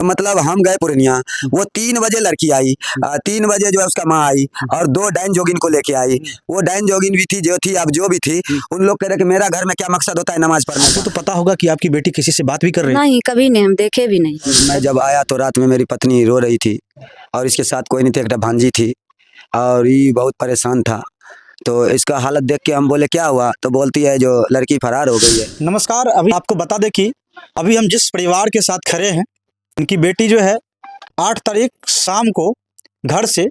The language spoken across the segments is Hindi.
मतलब हम गए पूर्णिया, वो 3 बजे लड़की आई, 3 बजे जो है उसका माँ आई और 2 डाइन जोगिन को लेके आई। वो डाइन जोगिन भी थी, जो थी, अब जो भी थी, उन लोग कह रहे कि मेरा घर में क्या मकसद होता है नमाज पढ़ने का। तो पता होगा कि आपकी बेटी किसी से बात भी कर रही है? नहीं, कभी नहीं, हम देखे भी नहीं। मैं जब आया तो रात में मेरी पत्नी रो रही थी और इसके साथ कोई नहीं थे, एक भांजी थी और ये बहुत परेशान था। तो इसका हालत देख के हम बोले क्या हुआ, तो बोलती है जो लड़की फरार हो गई है। नमस्कार, अभी आपको बता दें कि अभी हम जिस परिवार के साथ खड़े हैं, उनकी बेटी जो है 8 तारीख शाम को घर से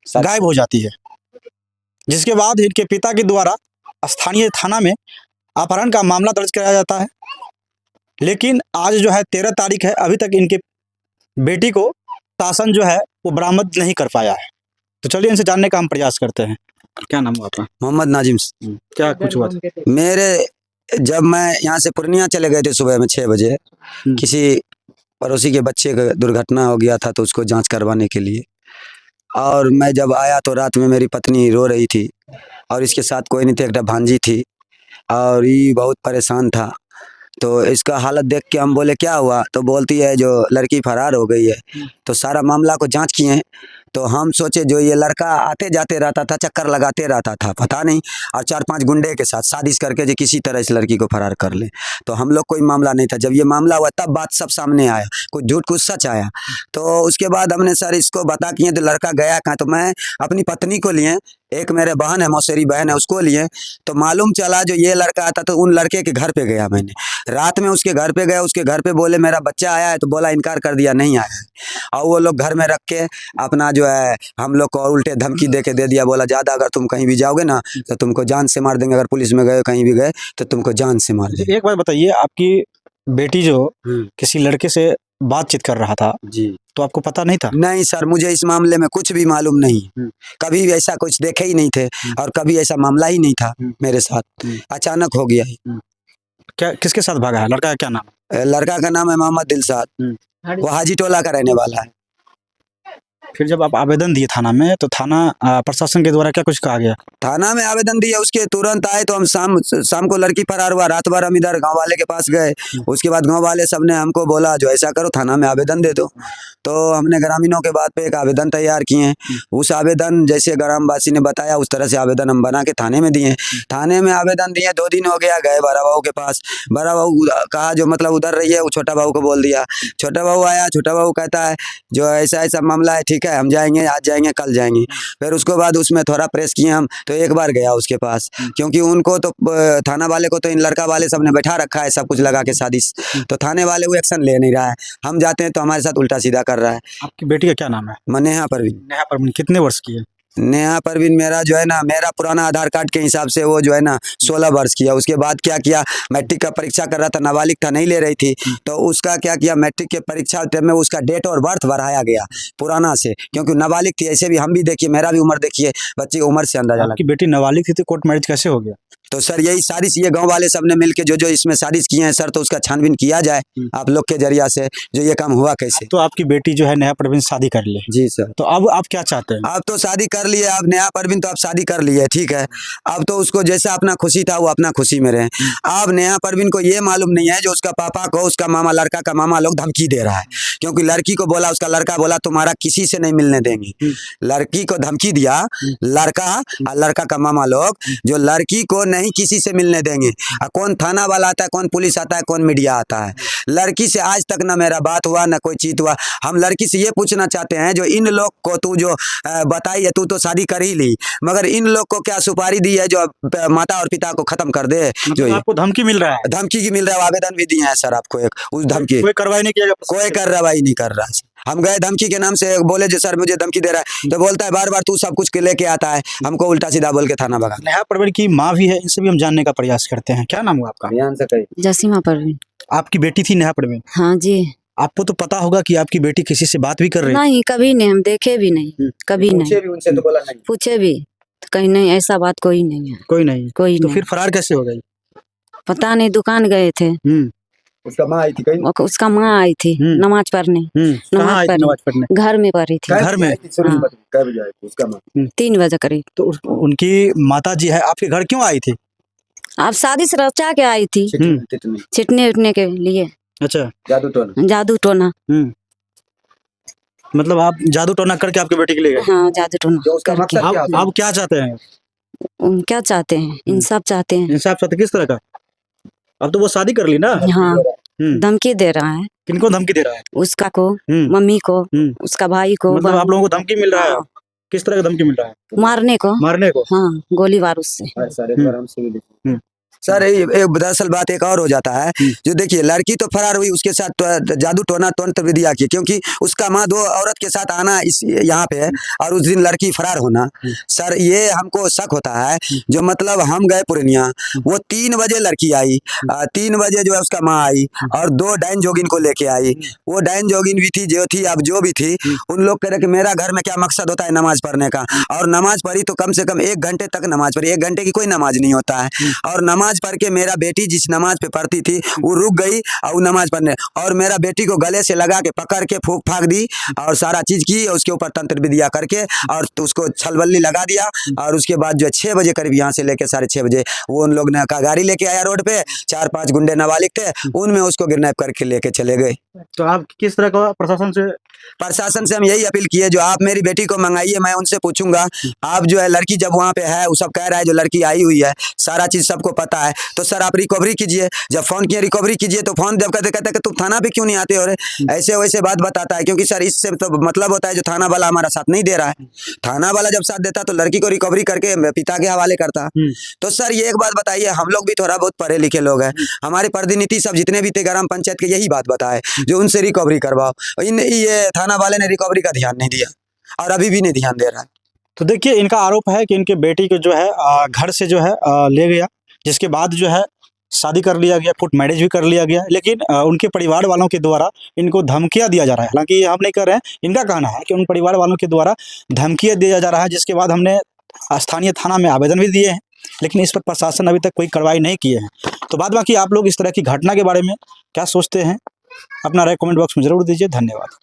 गायब हो जाती है, जिसके बाद इनके पिता के द्वारा स्थानीय थाना में अपहरण का मामला दर्ज कराया जाता है। लेकिन आज जो है 13 तारीख है, अभी तक इनके बेटी को शासन जो है वो बरामद नहीं कर पाया है। तो चलिए इनसे जानने का हम प्रयास करते हैं। क्या नाम हुआ आपका? मोहम्मद नाजिम। क्या कुछ हुआ था? मेरे जब मैं यहाँ से पूर्णिया चले गए थे सुबह में 6 बजे, किसी पड़ोसी के बच्चे का दुर्घटना हो गया था तो उसको जांच करवाने के लिए, और मैं जब आया तो रात में मेरी पत्नी रो रही थी और इसके साथ कोई नहीं थे, एक भांजी थी और ये बहुत परेशान था। तो इसका हालत देख के हम बोले क्या हुआ, तो बोलती है जो लड़की फरार हो गई है। तो सारा मामला को जांच किए, तो हम सोचे जो ये लड़का आते जाते रहता था, चक्कर लगाते रहता था, पता नहीं, और 4-5 गुंडे के साथ साजिश करके जो किसी तरह इस लड़की को फरार कर ले। तो हम लोग कोई मामला नहीं था। जब ये मामला हुआ तब बात सब सामने आया, कुछ झूठ कुछ सच आया। तो उसके बाद हमने सर इसको बता किए तो लड़का गया कहाँ, तो मैं अपनी पत्नी को लिए, एक मेरे बहन है, मौसेरी बहन है, उसको लिए, तो मालूम चला जो ये लड़का आता तो उन लड़के के घर पे गया। मैंने रात में उसके घर पे गया, उसके घर पे बोले मेरा बच्चा आया है, तो बोला इनकार कर दिया, नहीं आया है। और वो लोग घर में रख के अपना जो है हम लोग को और उल्टे धमकी दे दिया, बोला ज़्यादा अगर तुम कहीं भी जाओगे ना तो तुमको जान से मार देंगे, अगर पुलिस में गए कहीं भी गए तो तुमको जान से मार देंगे। एक बात बताइए, आपकी बेटी जो किसी लड़के से बातचीत कर रहा था जी, तो आपको पता नहीं था? नहीं सर, मुझे इस मामले में कुछ भी मालूम नहीं, कभी भी ऐसा कुछ देखे ही नहीं थे और कभी ऐसा मामला ही नहीं था मेरे साथ, अचानक हो गया ही। क्या किसके साथ भागा है? लड़का का क्या नाम है? लड़का का नाम है मोहम्मद दिलशाद, वो हाजी टोला का रहने वाला है। फिर जब आप आवेदन दिए थाना में, तो थाना प्रशासन के द्वारा क्या कुछ कहा गया? थाना में आवेदन दिया, उसके तुरंत आए तो हम शाम को लड़की फरार हुआ, रात भर हम इधर गांव वाले के पास गए। उसके बाद गांव वाले सब ने हमको बोला जो ऐसा करो थाना में आवेदन दे दो। तो हमने ग्रामीणों के बात पे एक आवेदन तैयार किए। उस आवेदन जैसे ग्रामवासी ने बताया उस तरह से आवेदन हम बना के थाने में दिए। थाने में आवेदन दिए, 2 दिन हो गया, गए बड़ा बहू के पास। बड़ा बहू कहा जो मतलब उधर रही है, वो छोटा बहू को बोल दिया। छोटा बहू आया, छोटा बहू कहता है जो ऐसा ऐसा मामला है, ठीक है हम जाएंगे, आज जाएंगे कल जाएंगे। फिर उसके बाद उसमें थोड़ा प्रेस किए हम, तो एक बार गया उसके पास, क्योंकि उनको तो थाना वाले को तो इन लड़का वाले सब ने बैठा रखा है, सब कुछ लगा के साजिश, तो थाने वाले वो एक्शन ले नहीं रहा है। हम जाते हैं तो हमारे साथ उल्टा सीधा कर रहा है। आपकी बेटी का क्या नाम है? नेहा परवीन। नेहा परवीन कितने वर्ष की है? नेहा परवीन मेरा जो है ना, मेरा पुराना आधार कार्ड के हिसाब से वो जो है ना 16 वर्ष की है। उसके बाद क्या किया, मैट्रिक का परीक्षा कर रहा था, नाबालिग था, नहीं ले रही थी, तो उसका क्या किया, मैट्रिक के परीक्षा में उसका डेट और बर्थ बढ़ाया गया पुराना से, क्योंकि नाबालिग थी। ऐसे भी हम भी देखिए, मेरा भी उम्र देखिए, बच्चे की उम्र से अंदाजा लगा। आपकी बेटी नाबालिग थी तो कोर्ट मैरिज कैसे हो गया? तो सर यही साजिश, ये गांव वाले सब ने मिलके जो इसमें साजिश किए हैं सर, तो उसका छानबीन किया जाए आप लोग के जरिया से, जो ये काम हुआ कैसे। तो आपकी बेटी जो है नेहा परवीन शादी कर ले? जी सर। तो अब आप क्या चाहते हैं? आप तो शादी कर लिए, आप नेहा परवीन तो आप शादी कर लिए, ठीक है, अब तो उसको जैसा अपना खुशी था वो अपना खुशी में रहे। अब नेहा परवीन को ये मालूम नहीं है जो उसका पापा को उसका मामा, लड़का का मामा लोग धमकी दे रहा है, क्योंकि लड़की को बोला, उसका लड़का बोला तुम्हारा किसी से नहीं मिलने देंगे। लड़की को धमकी दिया लड़का और लड़का का मामा लोग, जो लड़की को नहीं किसी से मिलने देंगे। कौन थाना वाला आता है, कौन पुलिस आता है, कौन मीडिया आता है। लड़की से आज तक ना मेरा बात हुआ, ना कोई चीज हुआ। हम लड़की से ये पूछना चाहते हैं जो इन लोग को तू जो बताई है, तू तो शादी कर ही ली, मगर इन लोग को क्या सुपारी दी है जो माता और पिता को खत्म कर दे? जो आपको धमकी मिल रहा है? धमकी की मिल रहा है, आवेदन भी दिए हैं सर आपको, एक उस धमकी कोई कार्रवाई नहीं किया? कोई कार्रवाई नहीं कर रहा है। हम गए धमकी के नाम से, बोले जो सर मुझे धमकी दे रहा है, तो बोलता है बार बार तू सब कुछ के लेके आता है, हमको उल्टा सीधा बोल के थाना भगा। नेहा परवीन की माँ भी है, इनसे भी हम जानने का प्रयास करते हैं। क्या नाम हुआ आपका? जसीमा परवीन। आपकी बेटी थी नेहा परवीन? हाँ जी। आपको तो पता होगा कि आपकी बेटी किसी से बात भी कर रही है? नहीं, कभी नहीं, हम देखे भी नहीं, कभी नहीं। भी उनसे तो बोला नहीं, पूछे भी तो कहीं नहीं, ऐसा बात कोई नहीं है। कोई नहीं? कोई तो नहीं। फिर फरार कैसे हो गई? पता नहीं, दुकान गए थे, उसका माँ आई थी कहीं, उसका माँ आई थी नमाज पढ़ने। कहाँ आई थी नमाज पढ़ने? घर में पढ़ी थी। घर में? कै बजे आई थी उसका माँ? 3 बजे करीब। तो उनकी माता जी है आपके घर क्यों आई थी? आप शादी से रचा के आई थी, छिटने उठने के लिए। अच्छा। जादू टोना। जादू टोना। मतलब आप जादू टोना करके आपके बेटी के लिए गए? हाँ, जादू टोना जो उसका करके। मकसद क्या था? आप क्या चाहते हैं? क्या चाहते हैं? इंसाफ चाहते हैं। इंसाफ चाहते किस तरह का? अब तो वो शादी कर ली ना। हाँ, हम्म। धमकी दे रहा है। किनको धमकी दे रहा है? उसका को, हम्म। मम्मी को, हम्म। उसका भाई को, मतलब आप लोगों को धमकी मिल रहा है? हाँ। किस तरह का धमकी मिल रहा है? मारने को। मारने को? हाँ, गोली बारूद से। सर दरअसल बात एक और हो जाता है। जो देखिए लड़की तो फरार हुई, उसके साथ तो जादू टोना तंत्र विद्या की, क्योंकि उसका माँ 2 औरत के साथ आना इस यहाँ पे है और उस दिन लड़की फरार होना। सर ये हमको शक होता है। जो मतलब हम गए पूर्णिया, वो 3 बजे लड़की आई, 3 बजे जो है उसका माँ आई और 2 डायन जोगिन को लेके आई। वो डायन जोगिन भी थी, जो थी, अब जो भी थी, उन लोग कह रहे कि मेरा घर में क्या मकसद होता है नमाज पढ़ने का, और नमाज पढ़ी तो कम से कम 1 घंटे तक नमाज पढ़ी। 1 घंटे की कोई नमाज नहीं होता है। और नमाज पढ़ के मेरा बेटी जिस नमाज पे पढ़ती थी वो रुक गई और नमाज पढ़ने, और मेरा बेटी को गले से लगा के पकड़ के फूंक फाक दी और सारा चीज की, और उसके ऊपर तंत्र विद्या करके और तो उसको छलबल्ली लगा दिया। और उसके बाद जो है 6 बजे करीब यहाँ से लेके 6:30 बजे वो उन लोग ने का गाड़ी लेके आया रोड पे, 4-5 गुंडे नाबालिग थे, उनमें उसको किडनैप करके लेके चले गए। तो आप किस तरह का प्रशासन से हम यही अपील किए, जो आप मेरी बेटी को मंगाइए, मैं उनसे पूछूंगा। आप जो है लड़की जब वहाँ पे है, वो सब कह रहा है जो लड़की आई हुई है, सारा चीज सबको पता है, तो सर आप रिकवरी कीजिए। जब फोन किए रिकवरी कीजिए, तो फोन जब कहते कि तुम थाना पे क्यों नहीं आते हो रे, ऐसे वैसे बात बताता है। क्योंकि सर इससे तो मतलब होता है जो थाना वाला हमारा साथ नहीं दे रहा है। थाना वाला जब साथ देता तो लड़की को रिकवरी करके पिता के हवाले करता। तो सर ये एक बात बताइए, हम लोग भी थोड़ा बहुत पढ़े लिखे लोग हैं, हमारे प्रतिनिधि सब जितने भी थे ग्राम पंचायत के, यही बात बताए जो उनसे रिकवरी करवाओ। ये थाना वाले ने रिकवरी का ध्यान नहीं दिया और अभी भी नहीं ध्यान दे रहा है। तो देखिए इनका आरोप है कि इनके बेटी को जो है घर से जो है ले गया, जिसके बाद जो है शादी कर लिया गया, कोर्ट मैरिज भी कर लिया गया, लेकिन उनके परिवार वालों के द्वारा इनको धमकियां दिया जा रहा है। हालांकि ये हम नहीं कर रहे हैं, इनका कहना है कि उन परिवार वालों के द्वारा धमकियां दिया जा रहा है, जिसके बाद हमने स्थानीय थाना में आवेदन भी दिए हैं, लेकिन इस पर प्रशासन अभी तक कोई कार्रवाई नहीं किए हैं। तो बाद बाकी आप लोग इस तरह की घटना के बारे में क्या सोचते हैं, अपना राय कमेंट बॉक्स में जरूर दीजिए। धन्यवाद।